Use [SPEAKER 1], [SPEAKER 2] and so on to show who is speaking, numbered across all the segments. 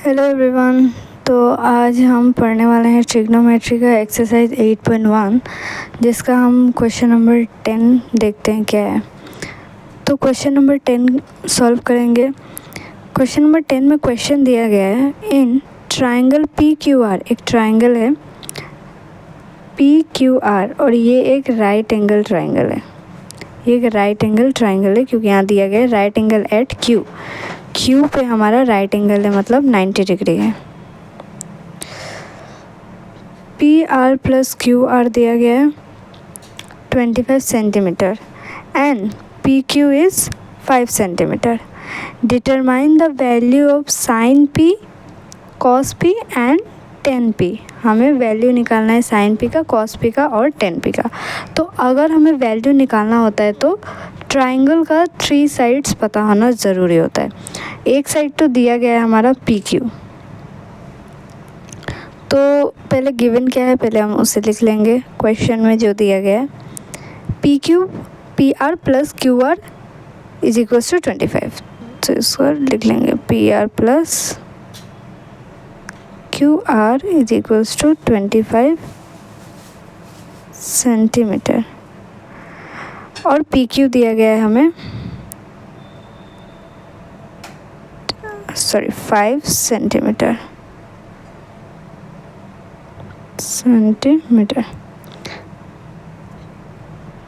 [SPEAKER 1] Hello everyone. तो आज हम पढ़ने वाले हैं ट्रिग्नोमेट्री का एक्सरसाइज 8.1, जिसका हम क्वेश्चन नंबर 10 देखते हैं क्या है। तो क्वेश्चन नंबर 10 सॉल्व करेंगे। क्वेश्चन नंबर 10 में क्वेश्चन दिया गया है, इन ट्राइंगल PQR, एक ट्राइंगल है PQR और ये एक राइट एंगल ट्राइंगल है। ये एक राइट एंगल ट्राइंगल है क्योंकि यहाँ दिया गया है राइट एंगल एट Q पे हमारा राइट एंगल है, मतलब 90 डिग्री है। PR प्लस QR दिया गया है 25 centimetre and PQ is 5 centimetre. Determine the value of sine P, cos P and ten P। हमें वैल्यू निकालना है साइन P का, कॉस P का और टेन P का। तो अगर हमें वैल्यू निकालना होता है तो ट्राइंगल का 3 साइड्स पता होना ज़रूरी होता है। एक साइड तो दिया गया है हमारा PQ, तो पहले गिवन क्या है पहले हम उसे लिख लेंगे। क्वेश्चन में जो दिया गया है PR plus QR is equals to 25, तो इसको लिख लेंगे PR plus QR is equals to 25 centimetre और PQ दिया गया है हमें 5 सेंटीमीटर।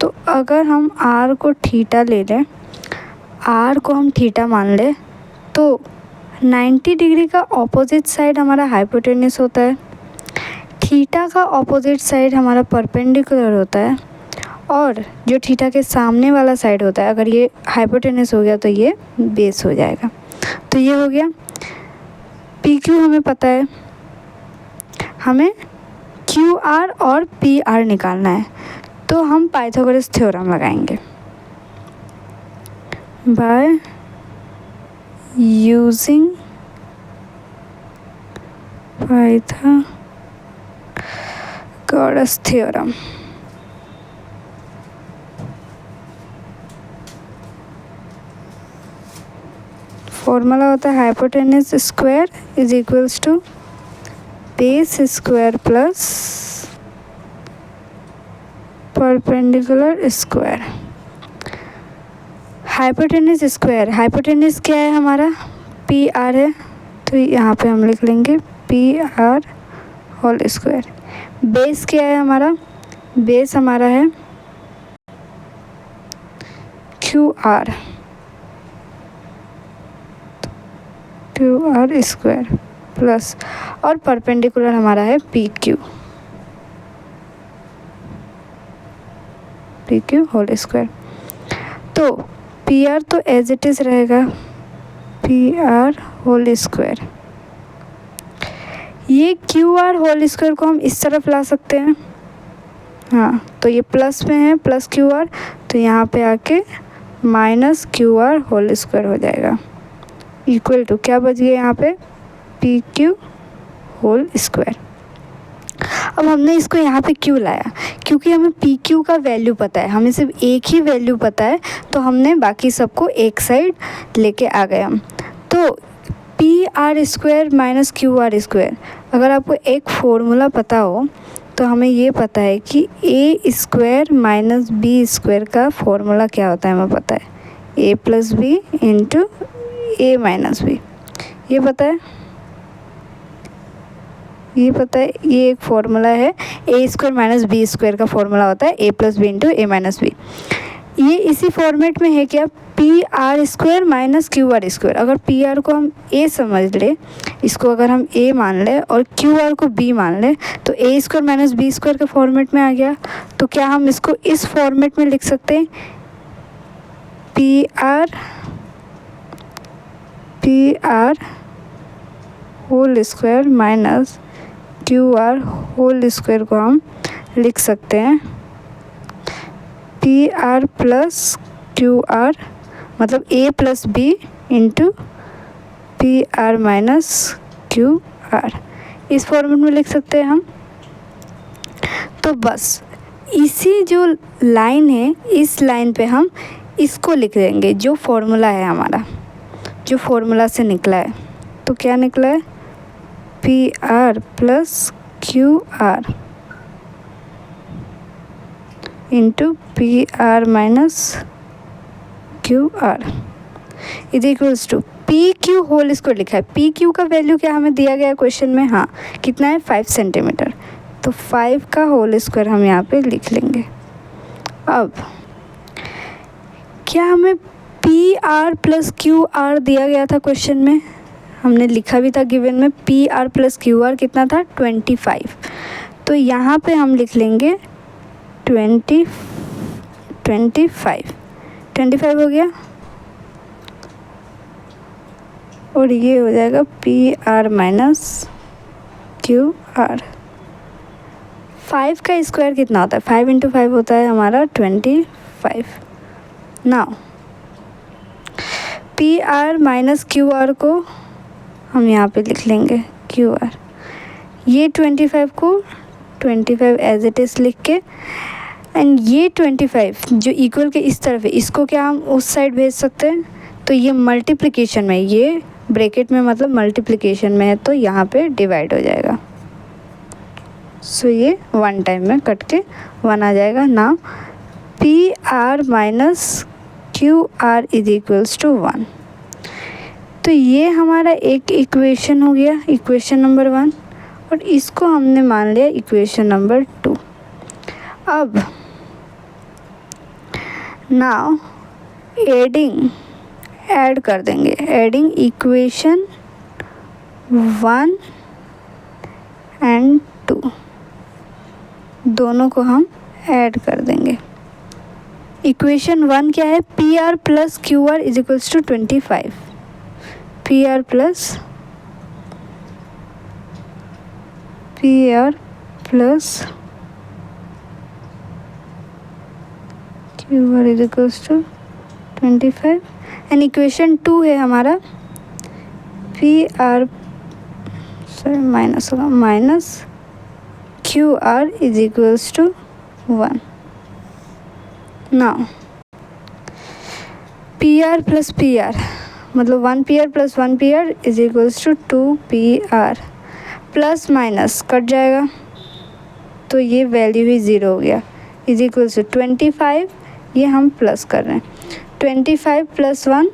[SPEAKER 1] तो अगर हम R को थीटा ले लें, R को हम थीटा मान लें, तो 90 डिग्री का ऑपोजिट साइड हमारा हाइपोटेन्यूस होता है, थीटा का ऑपोजिट साइड हमारा परपेंडिकुलर होता है और जो थीटा के सामने वाला साइड होता है, अगर ये हाइपोटेन्यूस हो गया तो ये बेस हो जाएगा। तो ये हो गया। PQ हमें पता है, हमें QR और PR निकालना है, तो हम पाइथागोरस थ्योरम लगाएंगे। By using Pythagoras theorem, formula होता है hypotenuse square is equals to base square plus perpendicular square. Hypotenuse square, hypotenuse क्या है हमारा PR है, तो यहाँ पे हम लिख लेंगे PR होल स्क्वायर। बेस क्या है हमारा, बेस हमारा है QR स्क्वायर प्लस और परपेंडिकुलर हमारा है PQ होल स्क्वायर। तो PR तो एज इट इज़ रहेगा PR होल स्क्वायर। ये QR होल स्क्वायर को हम इस तरफ ला सकते हैं, हाँ, तो ये प्लस में है प्लस QR, तो यहाँ पे आके माइनस QR होल स्क्वायर हो जाएगा, इक्वल टू क्या बच गया यहाँ पे PQ होल स्क्वायर। अब हमने इसको यहाँ पे क्यों लाया, क्योंकि हमें PQ का वैल्यू पता है, हमें सिर्फ एक ही वैल्यू पता है, तो हमने बाकी सबको एक साइड लेके आ गए हम। तो PR square minus QR square, अगर आपको एक फॉर्मूला पता हो तो हमें ये पता है कि A square minus B square का फॉर्मूला क्या होता है, हमें पता है A plus B into A minus B, ये पता है, ये एक फॉर्मूला है। A square minus B square का फॉर्मूला होता है A plus B into A minus B. ये इसी फॉर्मेट में है क्या, PR square minus QR square. अगर PR को हम A समझ ले, इसको अगर हम A मान ले और QR को B मान ले, तो A square minus B square के फॉर्मेट में आ गया। तो क्या हम इसको इस फॉर्मेट में लिख सकते हैं, PR whole square minus QR whole square को हम लिख सकते हैं PR प्लस QR, मतलब A plus B into PR minus QR, इस फॉर्मेट में लिख सकते हैं हम। तो बस इसी जो लाइन है, इस लाइन पे हम इसको लिख देंगे, जो फॉर्मूला है हमारा, जो फॉर्मूला से निकला है। तो क्या निकला है, P R plus Q R into P R minus Q R is equals to P Q whole square लिखा है। पी क्यू का वैल्यू क्या हमें दिया गया है क्वेश्चन में, हाँ कितना है 5 सेंटीमीटर, तो 5 का होल स्क्वायर हम यहाँ पे लिख लेंगे। अब क्या हमें P R plus Q are दिया गया था क्वेश्चन में, हमने लिखा भी था गिवन में P R plus Q are कितना था 25, तो यहाँ पे हम लिख लेंगे 25 हो गया और ये हो जाएगा P R minus Q are. 5 का स्क्वायर कितना होता है, 5 इंटू 5 होता है हमारा 25। Now P R minus Q are को हम यहाँ पे लिख लेंगे क्यू आर, ये 25 को 25 एज इट इज़ लिख के, एंड ये 25 जो इक्वल के इस तरफ है इसको क्या हम उस साइड भेज सकते हैं, तो ये मल्टीप्लिकेशन में, ये ब्रैकेट में मतलब मल्टीप्लिकेशन में है तो यहाँ पे डिवाइड हो जाएगा। सो ये 1 टाइम में कट के 1 आ जाएगा। ना P R minus Q R is equals to 1, तो ये हमारा एक इक्वेशन हो गया, इक्वेशन नंबर 1, और इसको हमने मान लिया इक्वेशन नंबर 2। अब नाउ ऐड कर देंगे, एडिंग इक्वेशन 1 एंड 2 दोनों को हम ऐड कर देंगे। इक्वेशन 1 क्या है, P R plus Q R is equals to 25, P R plus Q R is equals to 25, and equation 2 है हमारा पी आर माइनस होगा minus Q R is equals to 1। Now P R plus P R मतलब 1 P R plus 1 P R is equals to 2 P R, plus minus cut जाएगा तो ये value ही 0 हो गया, is equals to 25, ये हम plus कर रहे हैं, 25 प्लस 1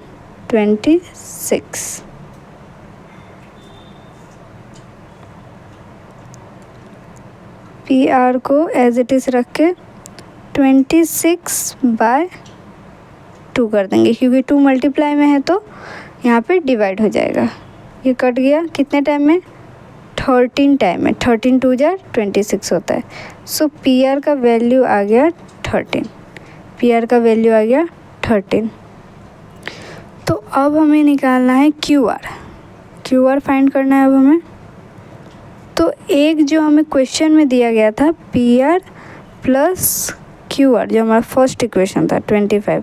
[SPEAKER 1] 26, पी आर को एज इट इज़ रख के 26/2 कर देंगे, क्योंकि 2 मल्टीप्लाई में है तो यहाँ पे डिवाइड हो जाएगा। ये कट गया कितने टाइम में, 13 टाइम में, 13 2 जा 26 होता है। सो पी आर का वैल्यू आ गया 13, पी आर का वैल्यू आ गया 13। तो अब हमें निकालना है क्यू आर फाइंड करना है अब हमें। तो एक जो हमें क्वेश्चन में दिया गया था P R plus Q are, जो हमारा फर्स्ट इक्वेशन था 25,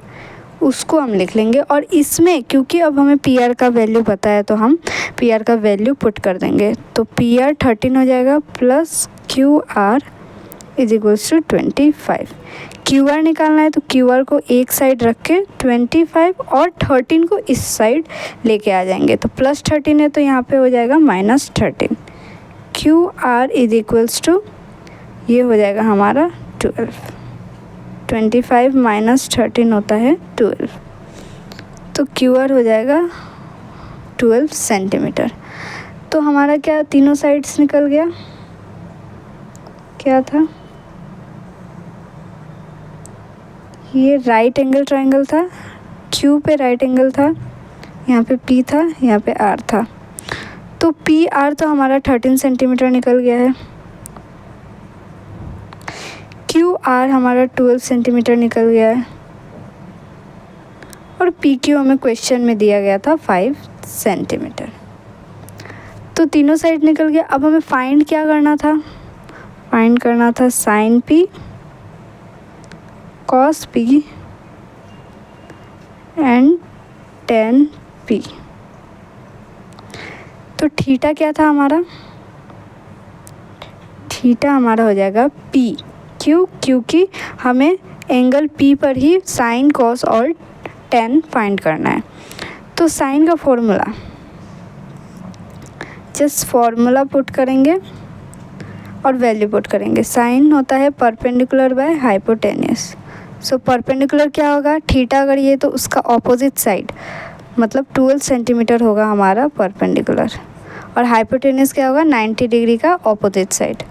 [SPEAKER 1] उसको हम लिख लेंगे, और इसमें क्योंकि अब हमें पी आर का वैल्यू पता है तो हम पी आर का वैल्यू पुट कर देंगे, तो पी आर 13 हो जाएगा plus Q R is equals to 25। Q R निकालना है तो क्यू आर को एक साइड रख के 25 और 13 को इस साइड लेके आ जाएंगे, तो प्लस 13 है तो यहाँ पे हो जाएगा minus 13। Q R is equals to ये हो जाएगा हमारा 12, 25 माइनस 13 होता है 12, तो क्यू आर हो जाएगा 12 सेंटीमीटर। तो हमारा क्या तीनों साइड्स निकल गया, क्या था ये राइट एंगल ट्रायंगल था, क्यू पे राइट एंगल था, यहाँ पे पी था, यहाँ पे आर था, तो पी आर तो हमारा 13 सेंटीमीटर निकल गया है, क्यू आर हमारा 12 सेंटीमीटर निकल गया है, और पी क्यू हमें क्वेश्चन में दिया गया था 5 सेंटीमीटर। तो तीनों साइड निकल गया। अब हमें फाइंड क्या करना था, फाइंड करना था sine P cos P and tan P. तो थीटा क्या था हमारा, थीटा हमारा हो जाएगा पी, क्यों, क्योंकि हमें एंगल पी पर ही साइन कॉस और टेन फाइंड करना है। तो साइन का फॉर्मूला, जस्ट फॉर्मूला पुट करेंगे और वैल्यू पुट करेंगे। साइन होता है perpendicular by hypotenuse. So perpendicular क्या होगा, थीटा अगर ये तो उसका ऑपोजिट साइड मतलब 12 सेंटीमीटर होगा हमारा परपेंडिकुलर, और हाइपोटेन्यूस क्या होगा 90 डिग्री का ऑपोजिट साइड,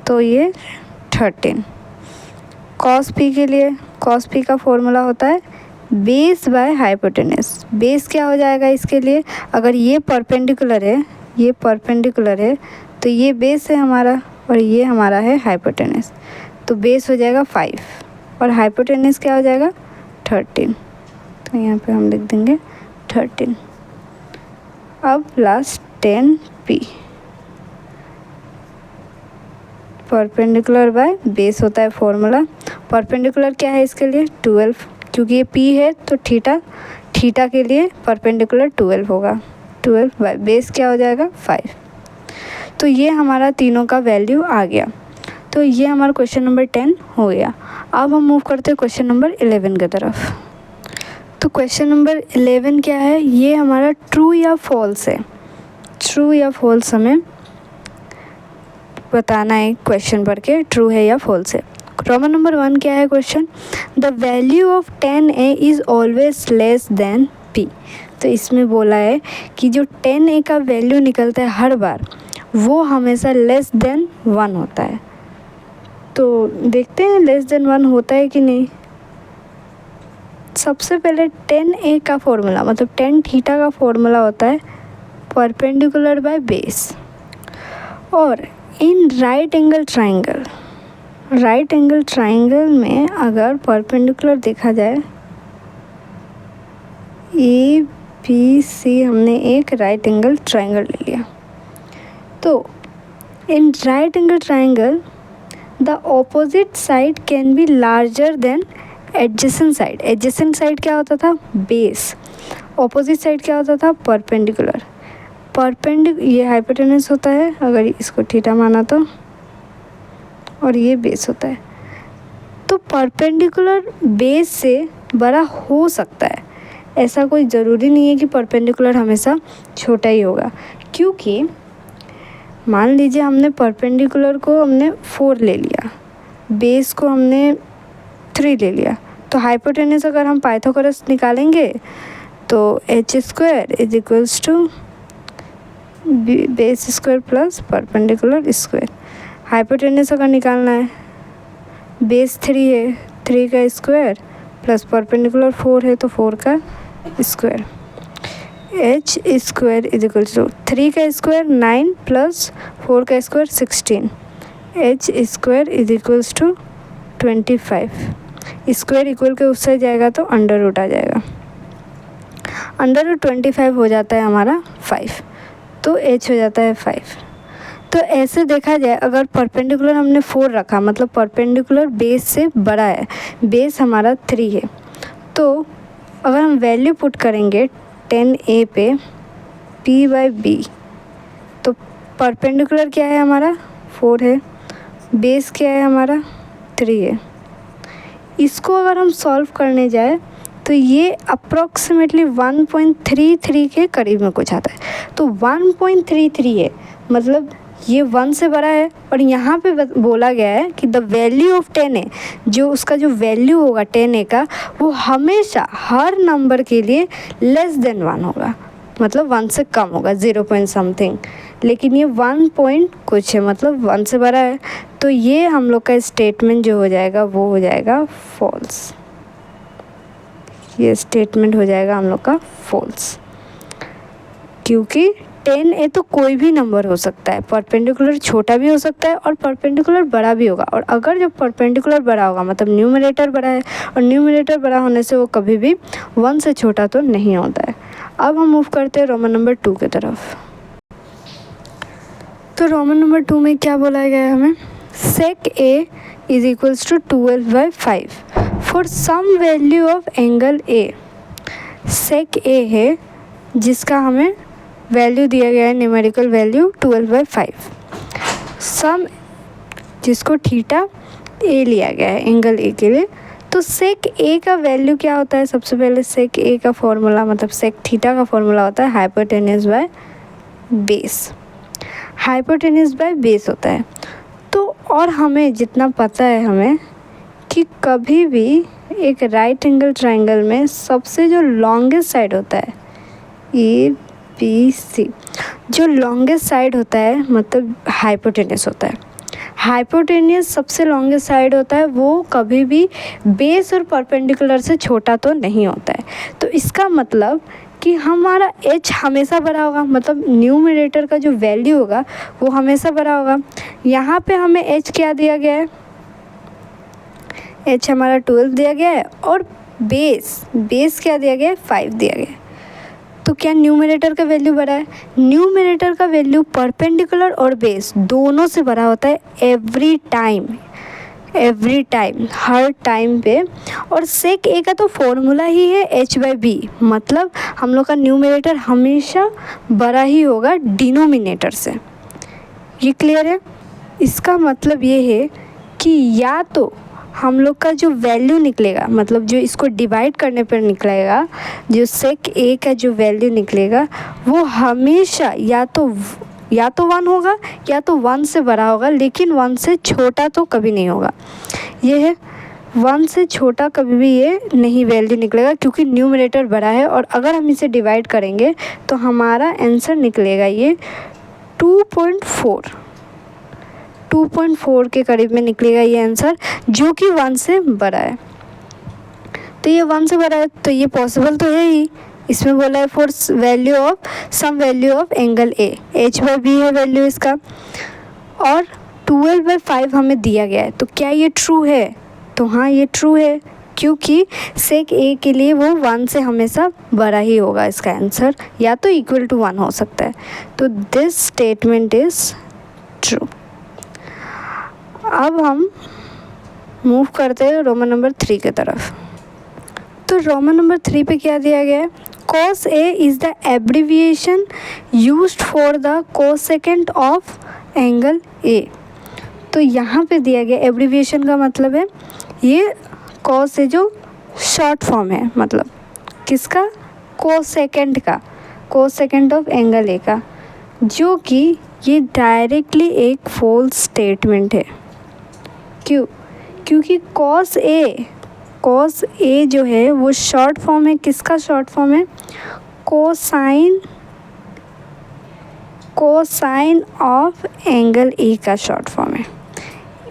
[SPEAKER 1] तो ये 13। कॉस पी के लिए कॉस पी का फॉर्मूला होता है बेस बाय हाइपोटेन्यूस। बेस क्या हो जाएगा इसके लिए, अगर ये परपेंडिकुलर है, ये परपेंडिकुलर है तो ये बेस है हमारा और ये हमारा है हाइपोटेन्यूस, तो बेस हो जाएगा 5 और हाइपोटेन्यूस क्या हो जाएगा 13। तो यहाँ पे हम लिख देंगे 13। अब last 10p perpendicular by base होता है फॉर्मूला। परपेंडिकुलर क्या है इसके लिए 12, क्योंकि ये p है तो थीटा के लिए परपेंडिकुलर 12 होगा। 12 बाय बेस क्या हो जाएगा 5। तो ये हमारा तीनों का वैल्यू आ गया। तो ये हमारा क्वेश्चन नंबर 10 हो गया। अब हम मूव करते हैं क्वेश्चन नंबर 11 की तरफ। तो क्वेश्चन नंबर 11 क्या है, ये हमारा ट्रू या फॉल्स है। ट्रू या फॉल्स हमें बताना है क्वेश्चन पढ़ के, ट्रू है या फॉल्स है। रोमन नंबर 1 क्या है question, the value of 10a is always less than p। तो इसमें बोला है कि जो 10a का वैल्यू निकलता है हर बार वो हमेशा लेस देन 1 होता है। तो देखते हैं लेस देन 1 होता है कि नहीं। सबसे पहले 10a का फॉर्मूला मतलब 10 थीटा का फॉर्मूला होता है परपेंडिकुलर बाय बेस। और इन राइट एंगल ट्राइंगल में अगर परपेंडिकुलर देखा जाए ए बी सी, हमने एक राइट एंगल ट्राइंगल ले लिया, तो in right angle triangle the opposite side can be larger than adjacent side. Adjacent side क्या होता था बेस, ऑपोजिट साइड क्या होता था परपेंडिकुलर। ये हाइपोटेन्यूस होता है अगर इसको थीटा माना तो, और ये बेस होता है। तो परपेंडिकुलर बेस से बड़ा हो सकता है, ऐसा कोई ज़रूरी नहीं है कि परपेंडिकुलर हमेशा छोटा ही होगा। क्योंकि मान लीजिए हमने परपेंडिकुलर को हमने 4 ले लिया, बेस को हमने 3 ले लिया, तो हाइपोटेन्यूस अगर हम पाइथागोरस निकालेंगे तो h square is equals to base square plus perpendicular square. Hypotenuse अगर निकालना है, बेस 3 है, 3 का स्क्वायर प्लस परपेंडिकुलर 4 है तो 4 का square. h square is equal to 3 का स्क्वायर 9 प्लस 4 का square 16। h square is equals to 25। Square equal के उससे जाएगा तो अंडर रूट आ जाएगा, अंडर रूट 25 हो जाता है हमारा 5, तो h हो जाता है 5। तो ऐसे देखा जाए अगर परपेंडिकुलर हमने 4 रखा मतलब परपेंडिकुलर बेस से बड़ा है, बेस हमारा 3 है, तो अगर हम वैल्यू पुट करेंगे 10a पे p बाई बी, तो परपेंडिकुलर क्या है हमारा 4 है, बेस क्या है हमारा 3 है। इसको अगर हम सॉल्व करने जाए तो ये अप्रॉक्सीमेटली 1.33 के करीब में कुछ आता है। तो 1.33 है मतलब ये 1 से बड़ा है, और यहाँ पे बोला गया है कि द वैल्यू ऑफ 10a, जो उसका जो वैल्यू होगा 10a का वो हमेशा हर नंबर के लिए लेस देन 1 होगा, मतलब 1 से कम होगा, 0 पॉइंट समथिंग। लेकिन ये 1 पॉइंट कुछ है मतलब 1 से बड़ा है, तो ये हम लोग का स्टेटमेंट जो हो जाएगा वो हो जाएगा फॉल्स। ये स्टेटमेंट हो जाएगा हम लोग का फॉल्स, क्योंकि 10a तो कोई भी नंबर हो सकता है, परपेंडिकुलर छोटा भी हो सकता है और परपेंडिकुलर बड़ा भी होगा। और अगर जब परपेंडिकुलर बड़ा होगा मतलब न्यूमरेटर बड़ा है, और न्यूमरेटर बड़ा होने से वो कभी भी 1 से छोटा तो नहीं होता है। अब हम मूव करते हैं रोमन नंबर 2 की तरफ। तो रोमन नंबर 2 में क्या बोला गया है हमें, sec A is equals to 12/5 for some value of angle A. Sec A है जिसका हमें वैल्यू दिया गया है, न्यूमेरिकल वैल्यू 12/5, सम जिसको थीटा ए लिया गया है एंगल ए के लिए। तो सेक ए का वैल्यू क्या होता है, सबसे पहले सेक ए का फॉर्मूला मतलब सेक थीटा का फॉर्मूला होता है hypotenuse by base. Hypotenuse by base होता है। तो और हमें जितना पता है हमें कि कभी भी एक राइट एंगल ट्राइंगल में सबसे जो लॉन्गेस्ट साइड होता है ABC, जो लॉन्गेस्ट साइड होता है मतलब हाइपोटेन्यूज होता है। हाइपोटेन्यूज सबसे लॉन्गेस्ट साइड होता है, वो कभी भी बेस और परपेंडिकुलर से छोटा तो नहीं होता है। तो इसका मतलब कि हमारा h हमेशा बड़ा होगा, मतलब न्यूमरेटर का जो वैल्यू होगा वो हमेशा बड़ा होगा। यहाँ पे हमें h क्या दिया गया है, h हमारा 12 दिया गया है और बेस क्या दिया गया है, 5 दिया गया है। तो क्या न्यूमरेटर का वैल्यू बड़ा है? न्यूमरेटर का वैल्यू परपेंडिकुलर और बेस दोनों से बड़ा होता है एवरी टाइम, हर टाइम पे। और सेक ए का तो फॉर्मूला ही है h/b, मतलब हम लोग का न्यूमरेटर हमेशा बड़ा ही होगा डिनोमिनेटर से। ये क्लियर है? इसका मतलब ये है कि या तो हम लोग का जो वैल्यू निकलेगा, मतलब जो इसको डिवाइड करने पर निकलेगा, जो सेक ए का जो वैल्यू निकलेगा वो हमेशा या तो 1 होगा या तो 1 से बड़ा होगा, लेकिन 1 से छोटा तो कभी नहीं होगा। ये है 1 से छोटा कभी भी ये नहीं वैल्यू निकलेगा, क्योंकि न्यूमरेटर बड़ा है। और अगर हम इसे डिवाइड करेंगे तो हमारा आंसर निकलेगा ये 2.4 के करीब में निकलेगा ये आंसर, जो कि 1 से बड़ा है। तो ये 1 से बड़ा है तो ये पॉसिबल तो है ही। इसमें बोला है for value of some value of angle A, h/b है वैल्यू इसका, और 12/5 हमें दिया गया है। तो क्या ये ट्रू है? तो हाँ, ये ट्रू है, क्योंकि सेक ए के लिए वो 1 से हमेशा बड़ा ही होगा। इसका आंसर या तो इक्वल टू 1 हो सकता है। तो दिस स्टेटमेंट इज़ ट्रू। अब हम मूव करते हैं रोमन नंबर 3 की तरफ। तो रोमन नंबर 3 पे क्या दिया गया है? cos A is the abbreviation used for the cosecant of angle A। तो यहाँ पे दिया गया एब्रीविएशन का मतलब है ये cos A जो शॉर्ट फॉर्म है, मतलब किसका? कोसेकेंट का, कोसेकेंट ऑफ एंगल ए का, जो कि ये डायरेक्टली एक फॉल्स स्टेटमेंट है। क्यों? क्योंकि cos A जो है वो शॉर्ट फॉर्म है, किसका शॉर्ट फॉर्म है? कोसाइन ऑफ एंगल ए का शॉर्ट फॉर्म है।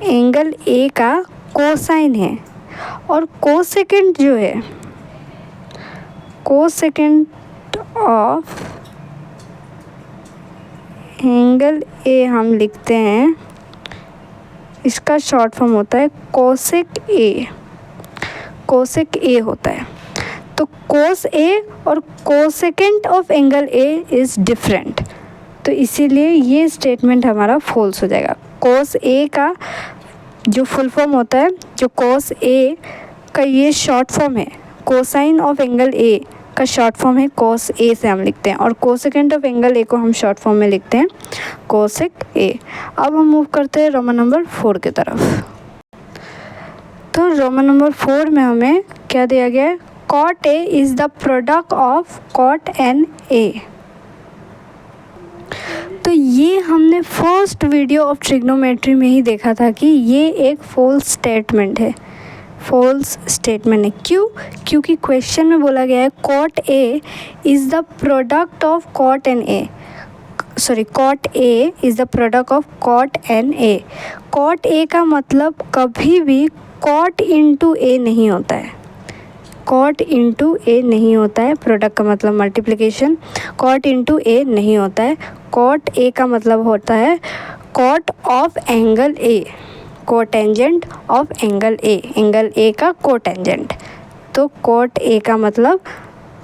[SPEAKER 1] एंगल ए का कोसाइन है। और कोसेकेंट जो है, कोसेकेंट ऑफ एंगल ए हम लिखते हैं, इसका शॉर्ट फॉर्म होता है कोसेक ए होता है। तो कोस ए और cosecant of angle A is different, तो इसीलिए ये स्टेटमेंट हमारा फॉल्स हो जाएगा। कोस ए का जो फुल फॉर्म होता है, जो कोस ए का ये शॉर्ट फॉर्म है, कोसाइन ऑफ एंगल ए का शॉर्ट फॉर्म है कोस ए से हम लिखते हैं, और कोसेकेंट ऑफ एंगल ए को हम शॉर्ट फॉर्म में लिखते हैं कोसेक ए। अब हम मूव करते हैं रोमन नंबर 4 की तरफ। तो रोमन नंबर 4 में हमें क्या दिया गया है? Cot A is the product of cot N A. तो ये हमने फर्स्ट वीडियो ऑफ ट्रिग्नोमेट्री में ही देखा था कि ये एक फॉल्स स्टेटमेंट है, फॉल्स स्टेटमेंट है। क्यों? क्योंकि क्वेश्चन में बोला गया है cot A is the product of cot N A, cot A is the product of cot N A. Cot A का मतलब कभी भी कॉट इंटू ए नहीं होता है, कॉट इंटू ए नहीं होता है। प्रोडक्ट का मतलब मल्टीप्लिकेशन, कॉट इंटू ए नहीं होता है। कॉट ए का मतलब होता है cot of angle A, cotangent of angle A, angle A का कोटेंजेंट। तो कॉट ए का मतलब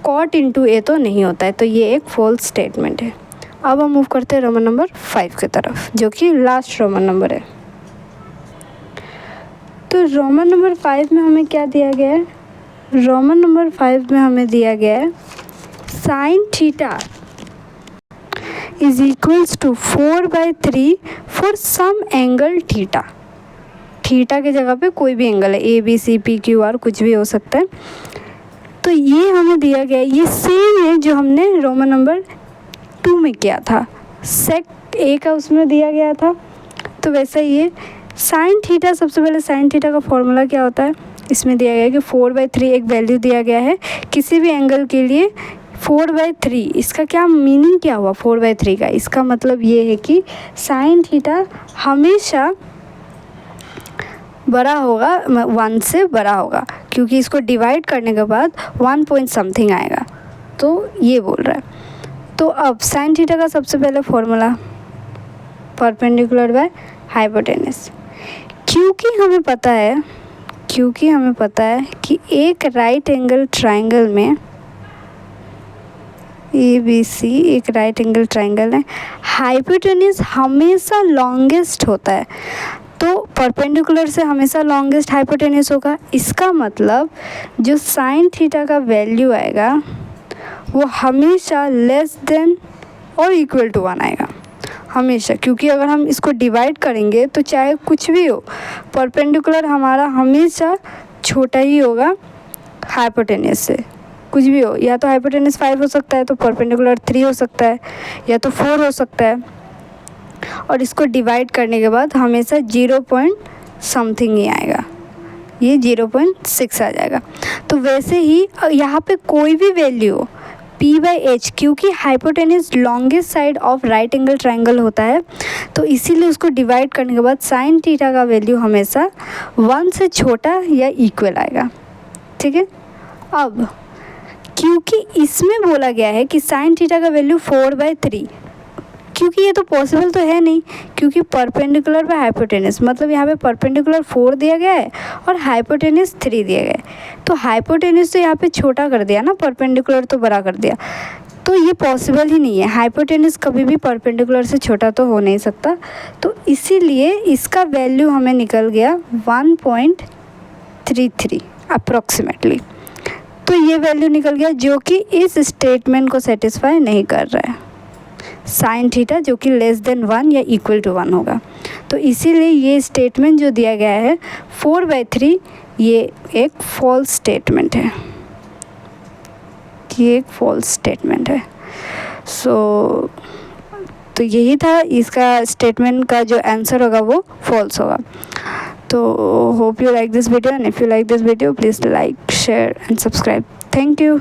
[SPEAKER 1] कॉट इंटू ए तो नहीं होता है, तो ये एक फॉल्स स्टेटमेंट है। अब हम मूव करते हैं रोमन नंबर 5 की तरफ, जो कि लास्ट रोमन नंबर है। तो रोमन नंबर 5 में हमें क्या दिया गया है? रोमन नंबर 5 में हमें दिया गया है sine theta is equals to 4/3 for some angle theta. Theta की जगह पे कोई भी एंगल है, A B C P Q R कुछ भी हो सकता है। तो ये हमें दिया गया है, ये सेम है जो हमने रोमन नंबर 2 में किया था। सेक ए का उसमें दिया गया था। तो वैसा ही है साइन थीटा। सबसे पहले साइन थीटा का फॉर्मूला क्या होता है, इसमें दिया गया है कि 4/3 एक वैल्यू दिया गया है किसी भी एंगल के लिए 4/3। इसका क्या मीनिंग क्या हुआ 4/3 का? इसका मतलब ये है कि साइन थीटा हमेशा बड़ा होगा 1 से बड़ा होगा, क्योंकि इसको डिवाइड करने के बाद 1 पॉइंट समथिंग आएगा। तो ये बोल रहा है। तो अब साइन थीटा का सबसे पहले फॉर्मूला परपेंडिकुलर बाय हाइपोटेनस। क्योंकि हमें पता है कि एक राइट एंगल ट्राइंगल में ABC एक राइट एंगल ट्राइंगल है, हाइपोटेनस हमेशा लॉन्गेस्ट होता है। तो परपेंडिकुलर से हमेशा लॉन्गेस्ट हाइपोटेनस होगा। इसका मतलब जो साइन थीटा का वैल्यू आएगा वो हमेशा लेस देन और इक्वल टू 1 आएगा हमेशा, क्योंकि अगर हम इसको डिवाइड करेंगे तो चाहे कुछ भी हो परपेंडिकुलर हमारा हमेशा छोटा ही होगा हाइपोटेनस से। कुछ भी हो, या तो हाइपोटेनस 5 हो सकता है तो परपेंडिकुलर 3 हो सकता है, या तो 4 हो सकता है। और इसको डिवाइड करने के बाद हमेशा 0 पॉइंट समथिंग ही आएगा, ये 0.6 आ जाएगा। तो वैसे ही यहाँ पे कोई भी वैल्यू हो P/H, क्योंकि hypotenuse longest side of right angle triangle होता है, तो इसीलिए उसको डिवाइड करने के बाद साइन थीटा का वैल्यू हमेशा 1 से छोटा या इक्वल आएगा। ठीक है। अब क्योंकि इसमें बोला गया है कि साइन थीटा का वैल्यू 4/3, क्योंकि ये तो पॉसिबल तो है नहीं, क्योंकि परपेंडिकुलर बाय हाइपोटेनस मतलब यहाँ पे परपेंडिकुलर 4 दिया गया है और हाइपोटेनस 3 दिया गया है। तो हाइपोटेनस तो यहाँ पे छोटा कर दिया ना, परपेंडिकुलर तो बड़ा कर दिया, तो ये पॉसिबल ही नहीं है। हाइपोटेनस कभी भी परपेंडिकुलर से छोटा तो हो नहीं सकता। तो इसीलिए इसका वैल्यू हमें निकल गया 1.33 अप्रॉक्सीमेटली। तो ये वैल्यू निकल गया जो कि इस स्टेटमेंट को सेटिस्फाई नहीं कर रहा है, साइन थीटा जो कि लेस देन 1 या इक्वल टू 1 होगा। तो इसीलिए ये स्टेटमेंट जो दिया गया है 4/3 ये एक फॉल्स स्टेटमेंट है, ये एक फॉल्स स्टेटमेंट है। तो यही था इसका स्टेटमेंट का जो आंसर होगा वो फॉल्स होगा। तो hope you like this video, and if you like this video please like, share and subscribe. Thank you.